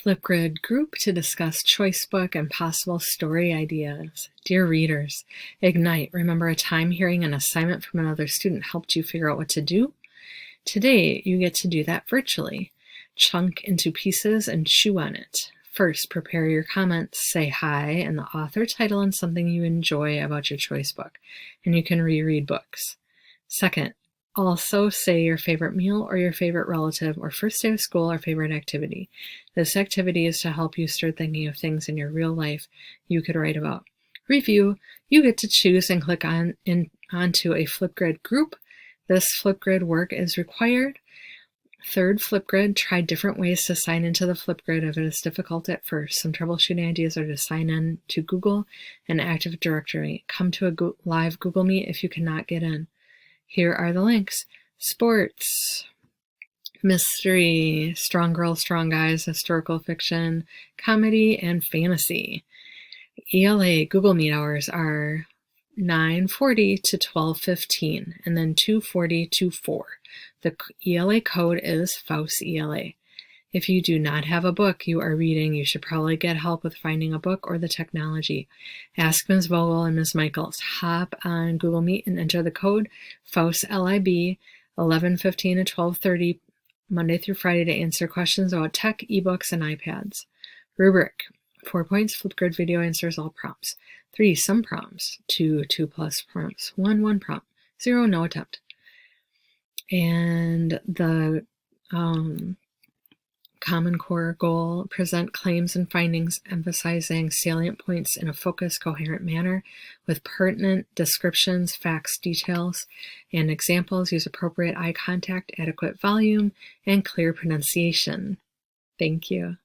Flipgrid group to discuss choice book and possible story ideas. Dear readers, Ignite, remember a time hearing an assignment from another student helped you figure out what to do? Today, you get to do that virtually. Chunk into pieces and chew on it. First, prepare your comments, say hi, and the author, title, and something you enjoy about your choice book, and you can reread books. Second, also say your favorite meal or your favorite relative or first day of school or favorite activity. This activity is to help you start thinking of things in your real life you could write about. Review, you get to choose and click onto a Flipgrid group. This Flipgrid work is required. Third, Flipgrid, try different ways to sign into the Flipgrid if it is difficult at first. Some troubleshooting ideas are to sign in to Google and Active Directory. Come to a live Google Meet if you cannot get in. Here are the links. Sports, mystery, strong girls, strong guys, historical fiction, comedy, and fantasy. ELA Google Meet hours are 9:40 to 12:15 and then 2:40 to 4. The ELA code is FAUS ELA. If you do not have a book you are reading, you should probably get help with finding a book or the technology. Ask Ms. Vogel and Ms. Michaels. Hop on Google Meet and enter the code FAUS-LIB 11:15 to 12:30 Monday through Friday to answer questions about tech, ebooks, and iPads. Rubric: 4 points, Flipgrid video answers all prompts. 3, some prompts. 2, 2+ prompts. 1, 1 prompt. 0, no attempt. And the Common Core goal: present claims and findings, emphasizing salient points in a focused, coherent manner with pertinent descriptions, facts, details, and examples. Use appropriate eye contact, adequate volume, and clear pronunciation. Thank you.